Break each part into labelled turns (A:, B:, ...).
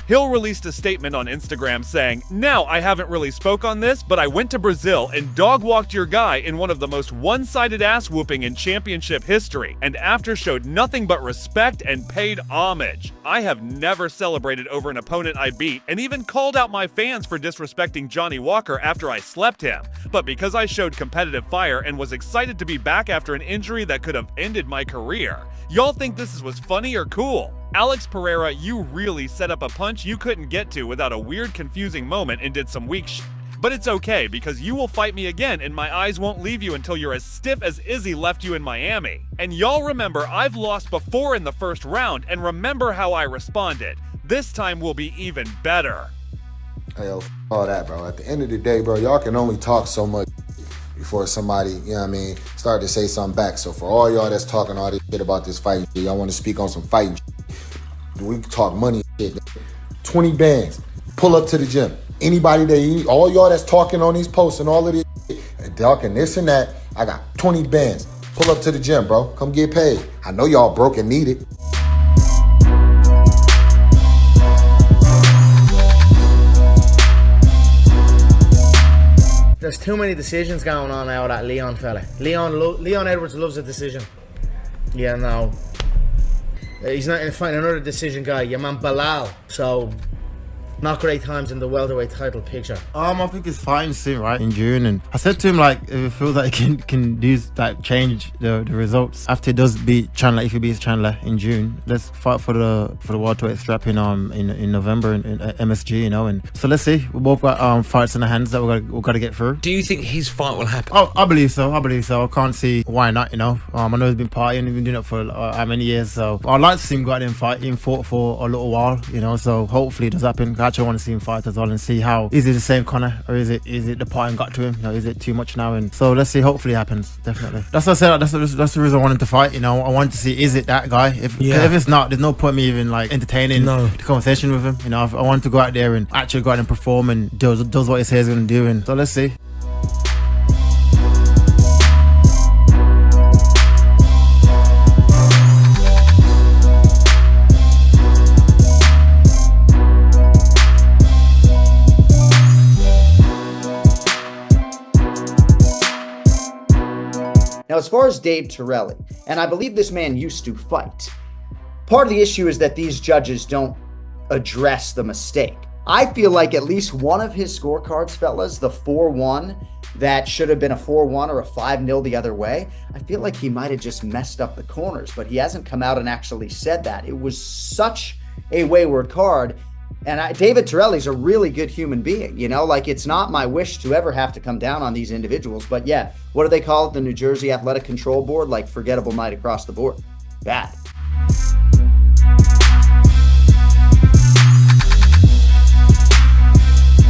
A: Hill released a statement on Instagram saying, "Now, I haven't really spoke on this, but I went to Brazil and dog-walked your guy in one of the most one-sided ass-whooping in championship history, and after showed nothing but respect and paid homage. I have never celebrated over an opponent I beat, and even called out my fans for disrespecting Johnny Walker after I slept him. But because I showed competitive fire and was excited to be back after an injury that could have ended my career. Y'all think this was funny or cool? Alex Pereira, you really set up a punch you couldn't get to without a weird, confusing moment and did some weak shit. But it's okay, because you will fight me again and my eyes won't leave you until you're as stiff as Izzy left you in Miami. And y'all remember I've lost before in the first round, and remember how I responded. This time will be even better."
B: Hey, yo, all that, bro. At the end of the day, bro, y'all can only talk so much before somebody, you know what I mean, start to say something back. So for all y'all that's talking all this shit about this fight, y'all want to speak on some fighting shit. We talk money shit. 20 bands. Pull up to the gym. Anybody that, all y'all that's talking on these posts and all of this shit, and talking this and that, I got 20 bands. Pull up to the gym, bro. Come get paid. I know y'all broke and need it.
C: There's too many decisions going on now with that Leon fella. Leon Edwards loves a decision. Yeah, no. He's not in fighting another decision guy. Your man Bilal. So, not great times in the welterweight title picture.
D: I think he's fighting soon, right? In June, and I said to him, like, if it feels like he can do that, change the results after he does beat Chandler. If he beats Chandler in June, let's fight for the welterweight strap in November in MSG, you know. And so let's see. We both got fights in the hands that we got to get through.
E: Do you think his fight will happen?
D: Oh, I believe so. I can't see why not. You know, I know he's been partying, he's been doing it for how many years. So I'd like to see him go out there and fight. He fought for a little while, you know. So hopefully it does happen. I actually want to see him fight as well and see how is it the same Conor, or is it the partying got to him? You know, is it too much now? And so let's see. Hopefully it happens. Definitely. That's what I said. That's the reason I wanted to fight. You know, I wanted to see, is it that guy? If it's not, there's no point me even like entertaining the conversation with him. You know, I wanted to go out there and actually go out and perform and does what he says he's going to do. And so let's see.
F: Now, as far as Dave Torelli, and I believe this man used to fight, part of the issue is that these judges don't address the mistake. I feel like at least one of his scorecards, fellas, the 4-1, that should have been a 4-1 or a 5-0 the other way, I feel like he might have just messed up the corners, but he hasn't come out and actually said that. It was such a wayward card. And David Torelli's a really good human being, you know, like it's not my wish to ever have to come down on these individuals. But yeah, what do they call it? The New Jersey Athletic Control Board, like forgettable night across the board. Bad.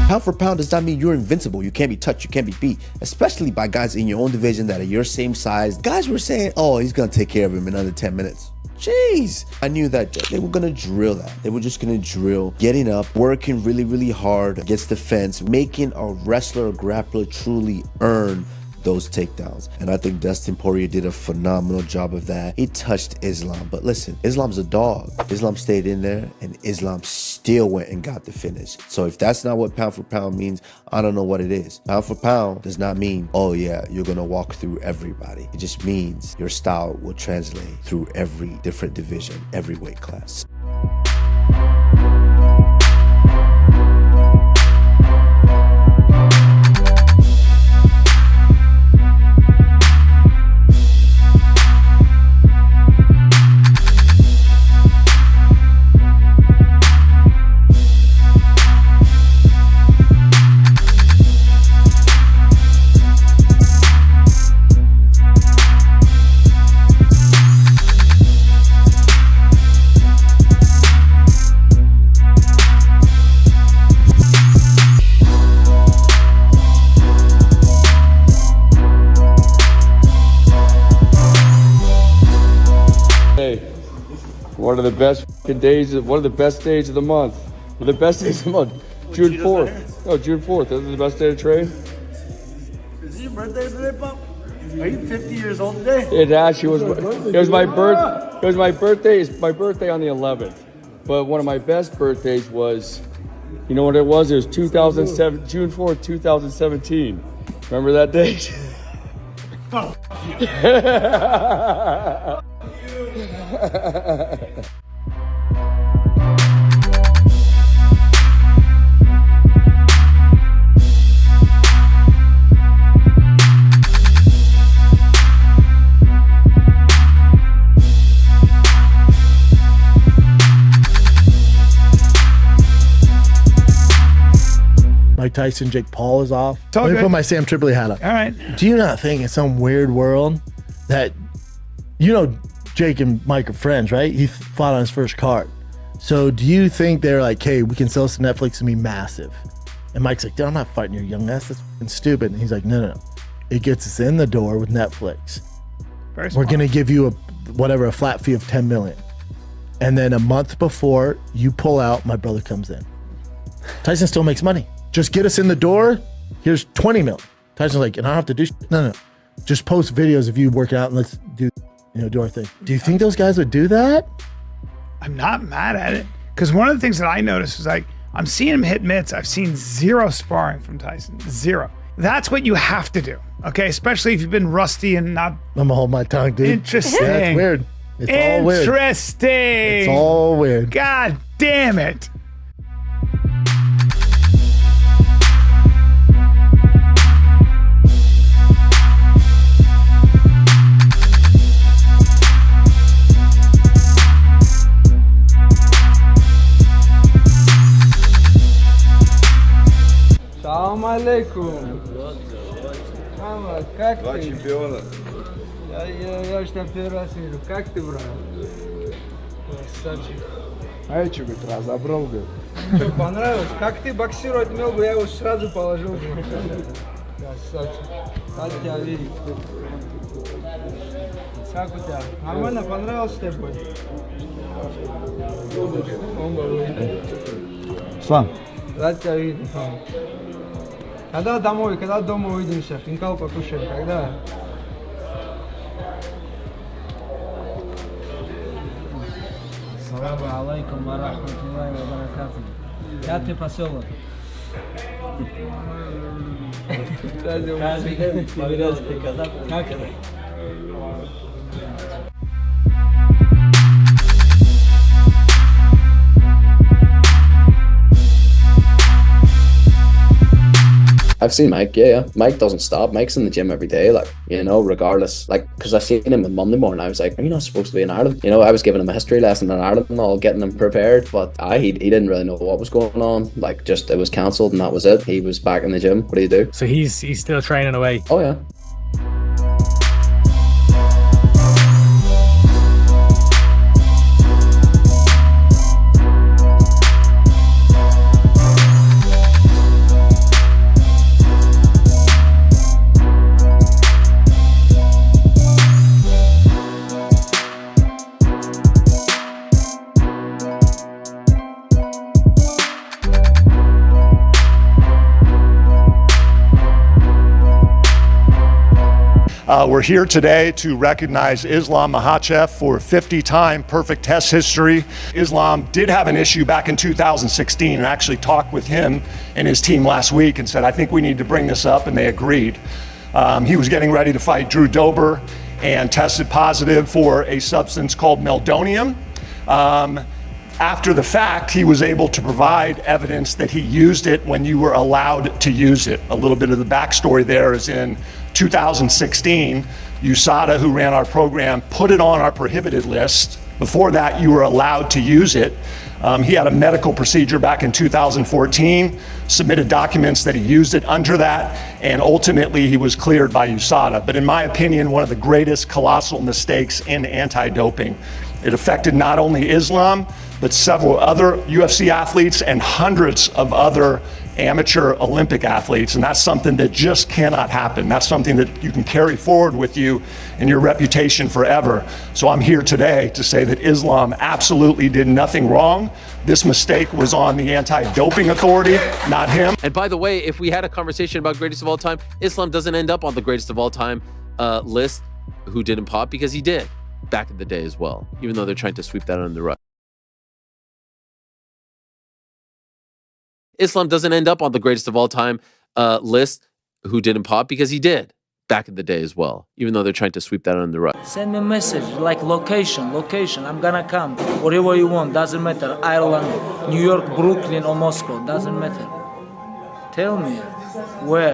G: Pound for pound does not mean you're invincible. You can't be touched, you can't be beat, especially by guys in your own division that are your same size. Guys were saying, oh, he's going to take care of him in under 10 minutes. Jeez, I knew that they were gonna drill that. They were just gonna drill getting up, working really, really hard against the fence, making a wrestler or grappler truly earn those takedowns. And I think Dustin Poirier did a phenomenal job of that. He touched Islam, but listen, Islam's a dog. Islam stayed in there and Islam still went and got the finish. So if that's not what pound for pound means, I don't know what it is. Pound for pound does not mean, oh yeah, you're gonna walk through everybody. It just means your style will translate through every different division, every weight class.
H: One of the best days, one of the best days of the month. One of the best days of the month. June 4th. Oh, June 4th. This is the best day to train.
I: Is it your birthday today, Pop? Are you 50 years old today?
H: It actually was. It was my birthday. It was my birthday. It's my birthday on the 11th. But one of my best birthdays was, you know what it was? It was 2007, June 4th, 2017. Remember that date? Oh.
E: Mike Tyson, Jake Paul is off.
I: all
E: Let me
I: good.
E: put my Sam Tripoli hat up.
I: All right.
E: Do you not think in some weird world that, you know, Jake and Mike are friends, right? He fought on his first card. So do you think they're like, hey, we can sell this to Netflix and be massive? And Mike's like, dude, I'm not fighting your young ass. That's fucking stupid. And he's like, no. It gets us in the door with Netflix.
I: Very
E: We're
I: smart.
E: going to give you a flat fee of 10 million. And then a month before you pull out, my brother comes in. Tyson still makes money. Just get us in the door. Here's 20 mil. Tyson's like, and I don't have to do no. Just post videos of you working out and let's do our thing. Do you think those guys would do that?
I: I'm not mad at it. Because one of the things that I noticed was like, I'm seeing him hit mitts. I've seen zero sparring from Tyson. Zero. That's what you have to do. Okay. Especially if you've been rusty and not
E: I'm gonna hold my tongue, dude.
I: interesting.
E: Yeah, it's weird. It's all weird.
I: Interesting.
E: It's all weird.
I: God damn it.
J: Салам алейкум. Мама, как ты?
H: Чемпиона.
J: Я ж тебя первый раз вижу. Как ты, брат? Красавчик.
H: А я что, говорит, разобрал, говорит.
J: Что, понравилось? Как ты боксировать умел бы, я его сразу положил бы. Красавчик. Рад тебя видеть. Как у тебя? Нормально? Понравился тебе бой?
H: Слан.
J: Рад тебя видеть, мама. Когда домой, когда дома увидимся, хинкал покушаем, когда? Саламу алейкум ва рахматуллахи ва баракатух. Как ты поселок? Как это?
K: I've seen Mike, yeah. Mike doesn't stop. Mike's in the gym every day, like, you know, regardless. Like, because I seen him on Monday morning, I was like, are you not supposed to be in Ireland? You know, I was giving him a history lesson in Ireland and all, getting him prepared, but he didn't really know what was going on. Like, just, it was cancelled and that was it. He was back in the gym. What do you do?
L: So he's still training away?
K: Oh, yeah.
M: We're here today to recognize Islam Makhachev for 50-time perfect test history. Islam did have an issue back in 2016 and actually talked with him and his team last week and said, I think we need to bring this up, and they agreed. He was getting ready to fight Drew Dober and tested positive for a substance called meldonium. After the fact, he was able to provide evidence that he used it when you were allowed to use it. A little bit of the backstory there is in 2016, USADA, who ran our program, put it on our prohibited list. Before that, you were allowed to use it. He had a medical procedure back in 2014, submitted documents that he used it under that, and ultimately he was cleared by USADA. But in my opinion, one of the greatest colossal mistakes in anti-doping. It affected not only Islam, but several other UFC athletes and hundreds of other amateur Olympic athletes, and that's something that just cannot happen. That's something that you can carry forward with you and your reputation forever. So I'm here today to say that Islam absolutely did nothing wrong. This mistake was on the anti-doping authority, not him.
N: And by the way, if we had a conversation about greatest of all time, Islam doesn't end up on the greatest of all time list. Who didn't pop? Because he did back in the day as well, even though they're trying to sweep that under the rug. Islam doesn't end up on the greatest of all time list who didn't pop, because he did back in the day as well, even though they're trying to sweep that under the rug.
O: Send me a message, like location, I'm gonna come. Whatever you want, doesn't matter. Ireland, New York, Brooklyn, or Moscow, doesn't matter. Tell me where.